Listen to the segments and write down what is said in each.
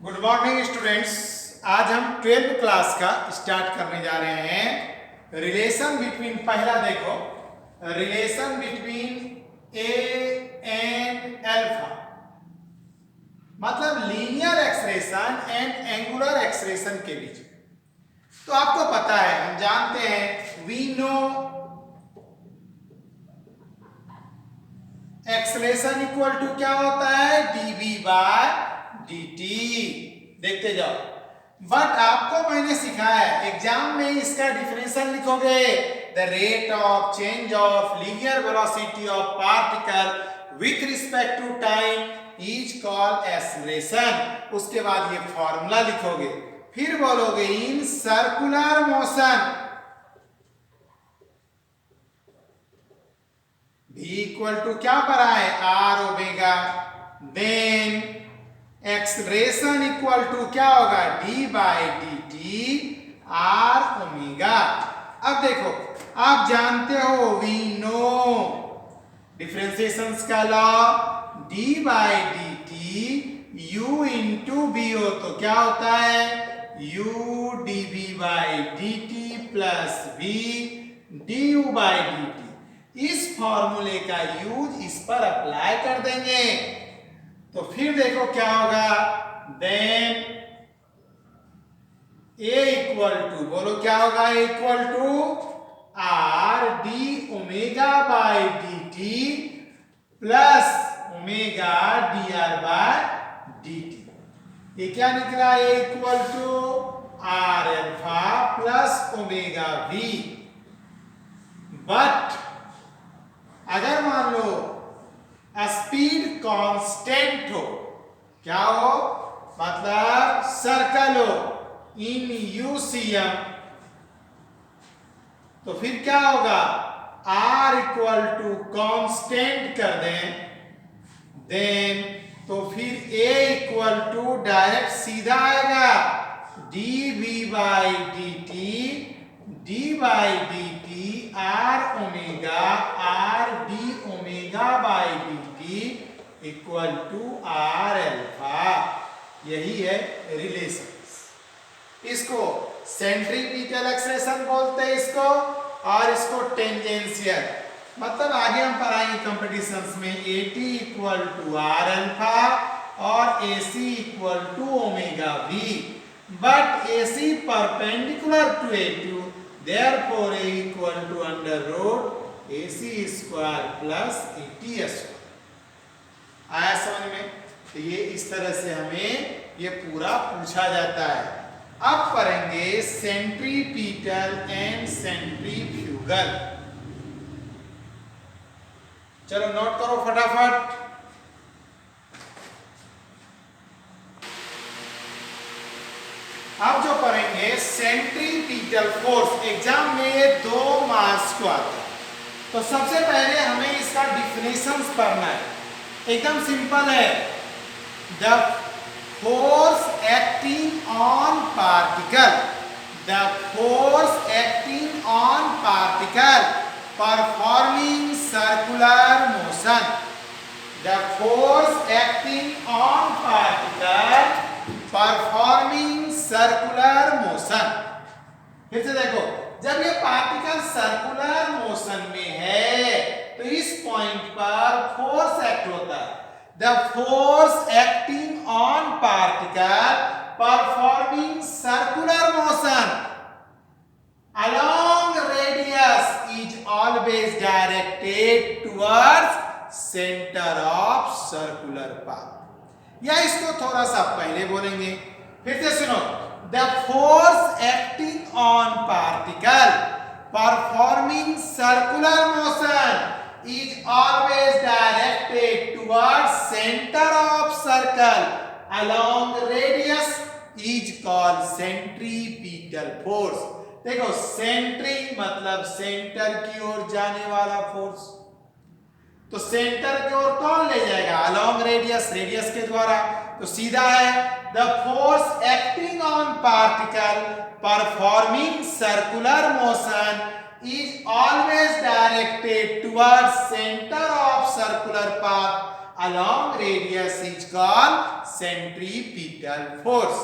Good morning students. आज हम 12th class का स्टार्ट करने जा रहे हैं। रिलेशन बिटवीन, पहला देखो, relation between A and alpha, मतलब linear expression and angular expression के बीच। तो आपको पता है, हम जानते हैं, we know acceleration equal to क्या होता है, डीवी बाय dt। देखते जाओ। बट आपको मैंने सिखाया है, एग्जाम में इसका डिफरेंशियल लिखोगे, the rate of change of linear velocity of particle with respect to time is called acceleration. उसके बाद ये फॉर्मूला लिखोगे, फिर बोलोगे in circular motion v equal to क्या पढ़ा है, r omega, then acceleration equal to क्या होगा, d by D t r omega. अब देखो, आप जानते हो वी नो डिफरेंशिएशन का law, d by D t u into v हो तो क्या होता है, u dv by D T plus v du by D T. इस फॉर्मूले का यूज इस पर अप्लाई कर देंगे तो फिर देखो क्या होगा, देन ए इक्वल टू, बोलो क्या होगा, A equal to R D omega by D T plus omega D R by D T. ये क्या निकला, A equal to are alpha plus omega V. But अगर मान लो स्पीड कांस्टेंट हो, क्या हो, मतलब सर्कल हो इन यूसीएम, तो फिर क्या होगा, आर इक्वल टू कांस्टेंट कर दें, देन तो फिर ए इक्वल टू डायरेक्ट सीधा आएगा d v by D t, d by D t r omega r D omega by D t equal to are alpha. यही है रिलेशन। इसको सेंट्रीपिटल एक्सप्रेशन बोलते हैं इसको, और इसको टेंजेंशियल, मतलब आगे हम पढ़ाएंगे कंपटीशंस में, A T equal to are alpha और A C equal to omega V. But A C perpendicular to A to, therefore a equal to under root AC square plus AT square। आया समझ में? तो ये इस तरह से हमें ये पूरा पूछा जाता है। अब पढ़ेंगे सेंट्रीपिटल एंड सेंट्रीफ्यूगल। चलो नोट करो फटाफट। अब जो पढ़ेंगे सेंट्रीपिटल फोर्स, एग्जाम में ये 2 मार्क्स को आता है। तो सबसे पहले हमें इसका डिफिनेशन पढ़ना है, एकदम सिंपल है। The force acting on particle, the force acting on particle performing circular motion, the force acting on particle performing circular motion. फिर से देखो, जब ये पार्टिकल सर्कुलर मोशन में है तो इस पॉइंट पर फोर्स एक्ट होता है। The force acting on particle performing circular motion along radius is always directed towards center of circular path। या इसको थोड़ा सा पहले बोलेंगे, फिर से सुनो, the force acting on particle performing circular motion is always directed towards centre of circle along radius is called centripetal force. देखो, सेंट्री मतलब सेंटर की ओर जाने वाला फोर्स, तो सेंटर की ओर कौन ले जाएगा, अलोंग रेडियस, रेडियस के द्वारा। तो सीधा है, the force acting on particle performing circular motion is always directed towards centre of circular path along radius is called centripetal force.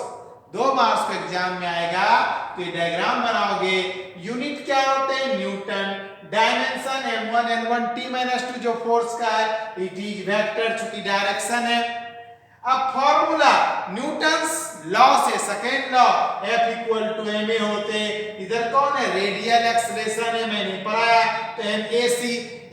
2 marks को एग्जाम में आएगा तो ये डायग्राम बनाओगे। यूनिट क्या होते हैं? Newton. Dimension m1 n1 t-2 जो फोर्स का है, इट इज वेक्टर, चूंकि डायरेक्शन है। अब फॉर्मूला न्यूटन्स लॉ से, second law, F equal to ma होते, इधर कौन है? रेडियल एक्सेलरेशन है, मैंने पढ़ाया, तो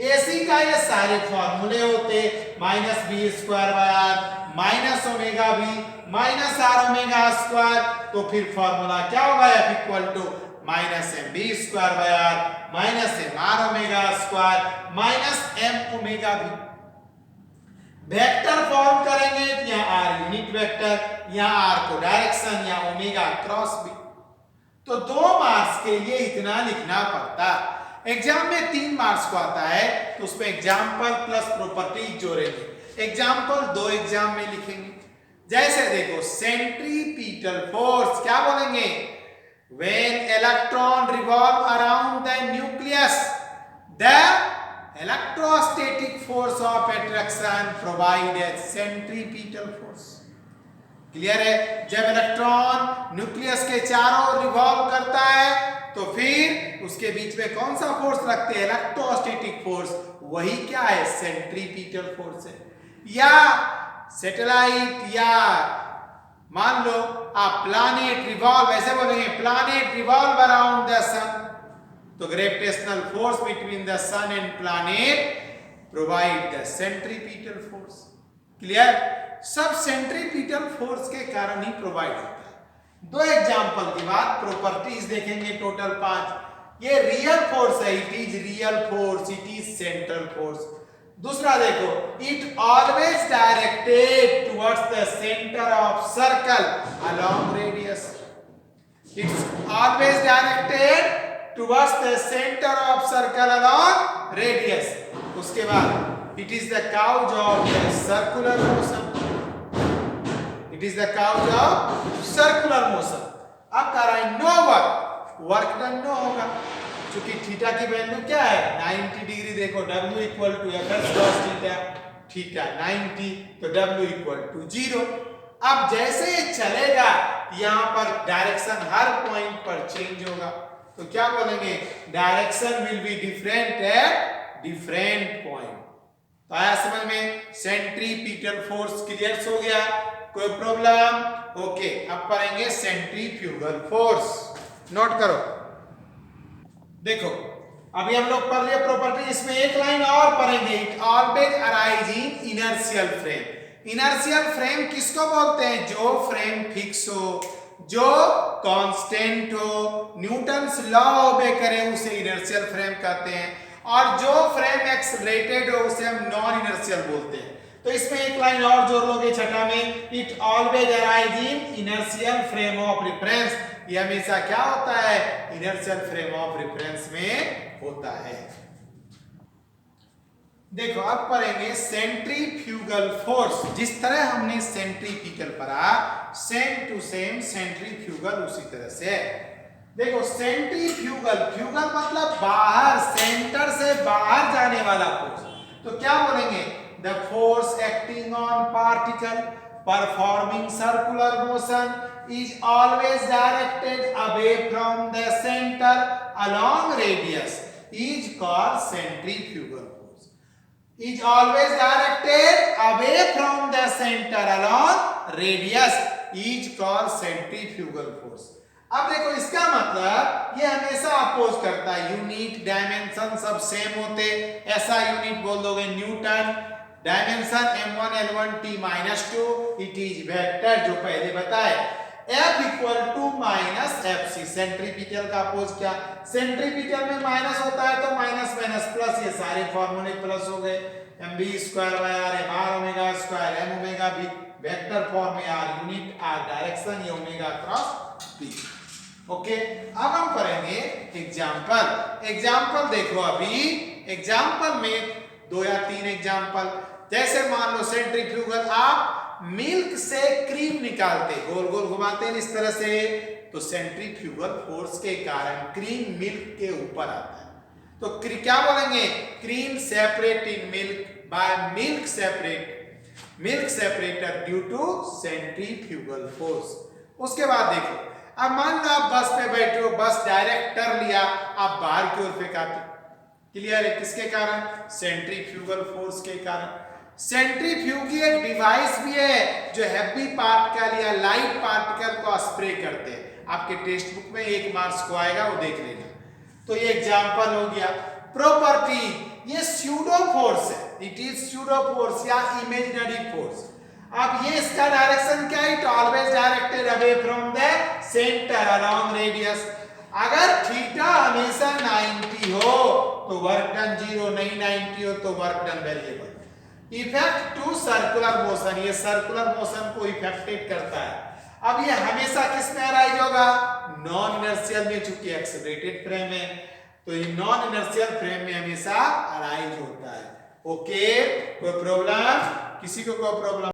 AC का ये सारे फॉर्मूले होते, minus v square by r minus omega v minus r omega square, तो फिर फॉर्मूला क्या होगा? F equal to minus m v square by r minus m r omega square minus m omega v. Vector form करेंगे, यहाँ r unit vector, यहाँ r को direction, यहाँ omega cross v. तो 2 मार्क्स के लिए इतना लिखना पड़ता। एग्जाम में 3 मार्क्स को आता है तो उसमें एग्जाम्पल प्लस प्रॉपर्टीज जोड़ेंगे। एग्जाम्पल 2 एग्जाम में लिखेंगे। जैसे देखो, सेंट्रीपिटल फोर्स क्या बोलेंगे? When electron revolve around the nucleus the electrostatic force of attraction provide a centripetal force. Clear है? जब इलेक्ट्रॉन न्यूक्लियस के चारों रिवॉल्व करता है तो फिर उसके बीच में कौन सा फोर्स रखते हैं? Electrostatic force. वही क्या है? सेंट्रीपिटल फोर्स है। या सैटेलाइट, या मान लो आप प्लैनेट रिवॉल्व, ऐसे बोलेंगे planet revolve around the sun, तो gravitational force between the sun and planet provide the centripetal force. Clear? सब सेंट्रीपिटल फोर्स के कारण ही प्रोवाइड होता है। 2 एग्जांपल के बाद प्रॉपर्टीज देखेंगे, टोटल 5। ये रियल फोर्स है, it is real force, it is central force. दूसरा देखो, it always directed towards the centre of circle along radius. It's always directed towards the center of circle along radius. उसके बाद it is the cause of the circular motion. It is the cause of circular motion. अब कह रहा है no work done no होगा, क्योंकि theta की value क्या है? 90 डिग्री। देखो W equal to fs cos theta, theta 90, तो W इक्वल टू 0। अब जैसे ये चलेगा यहाँ पर डायरेक्शन हर पॉइंट पर चेंज होगा, तो क्या बोलेंगे? Direction will be different at different point. तो आया समझ में? सेंट्रीपिटल फोर्स क्लियर हो गया? कोई प्रॉब्लम? ओके, अब पढ़ेंगे सेंट्रीफ्यूगल फोर्स। नोट करो। देखो, अभी हम लोग पढ़ लिए प्रॉपर्टी, इसमें एक लाइन और पढ़ेंगे। It always arise in inertial frame. Inertial frame किसको बोलते हैं? जो फ्रेम फिक्स हो, जो कांस्टेंट हो, न्यूटन्स लॉ ओबे करे, उसे इनर्शियल फ्रेम कहते हैं। और जो फ्रेम एक्सेलरेटेड हो उसे हम नॉन इनर्शियल बोलते हैं। तो इसमें एक लाइन और जोड़ लोगे छठा में, it always arise in inertial frame of reference. ये हमेशा क्या होता है? इनर्शियल फ्रेम ऑफ रेफरेंस में होता है। देखो, अब पढ़ेंगे सेंट्रीफ्यूगल फोर्स। जिस तरह हमने सेंट्रीपिटल पढ़ा, सेम टू सेम सेंट्रीफ्यूगल उसी तरह से है। देखो, सेंट्रीफ्यूगल, फ्यूगल मतलब बाहर, सेंटर से बाहर जाने वाला फोर्स। तो क्या बोलेंगे? The force acting on particle performing circular motion is always directed away from the centre along radius is called centrifugal. Is always directed away from the center along radius is called centrifugal force. अब देखो, इसका मतलब ये हमेशा oppose करता है। Unit dimension सब same होते, ऐसा यूनिट बोल दोगे newton. Dimension m1 l1 t-2, it is vector, जो पहले बताए। F equal to minus FC। Centripetal का अपोज क्या? सेंट्रीपिटल में माइनस होता है तो माइनस माइनस प्लस, ये सारे फॉर्मूले प्लस हो गए। mb square by r m r omega square m omega b, vector form में r यूनिट, r डायरेक्शन, ये ओमेगा क्रॉस b। ओके, अब हम करेंगे एग्जांपल। एग्जांपल देखो, अभी एग्जांपल में 2 या 3 एग्जांपल। जैसे मान लो सेंट्रीफ्यूगल, आप मिल्क से क्रीम निकालते, गोल गोल घुमाते हैं इस तरह से, तो सेंट्रीफ्यूगल फोर्स के कारण क्रीम मिल्क के ऊपर आता है। तो क्या बोलेंगे? Cream separate in milk by milk separate milk separator due to centrifugal force. उसके बाद देखो, अब मान लो आप बस पे बैठे हो, बस डायरेक्ट टर्न लिया, आप बाहर की ओर फेंकाते, क्लियर है, किसके कारण? सेंट्रीफ्यूगल फोर्स के कारण। सेंट्रीफ्यूगी एक डिवाइस भी है जो हैवी पार्टिकल या लाइट पार्टिकल को स्प्रे करते हैं। आपके टेक्स्ट बुक में 1 मार्क्स को आएगा, वो देख लेना। तो ये एग्जांपल हो गया। प्रॉपर्टी, ये स्यूडो फोर्स है, इट इज स्यूडो फोर्स या इमेजिनरी फोर्स। अब ये इसका डायरेक्शन क्या है? It always directed away from the centre along radius. अगर थीटा हमेशा 90 हो तो वर्क डन 0, नहीं 90 हो तो work done variable. Effect to circular motion, ये सर्कुलर मोशन को इफेक्टेड करता है। अब ये हमेशा किस में अराइज होगा? नॉन इनर्शियल में, चूंकि एक्सेलरेटेड फ्रेम है तो ये नॉन इनर्शियल फ्रेम में हमेशा अराइज होता है। ओके, कोई प्रॉब्लम? किसी को कोई प्रॉब्लम?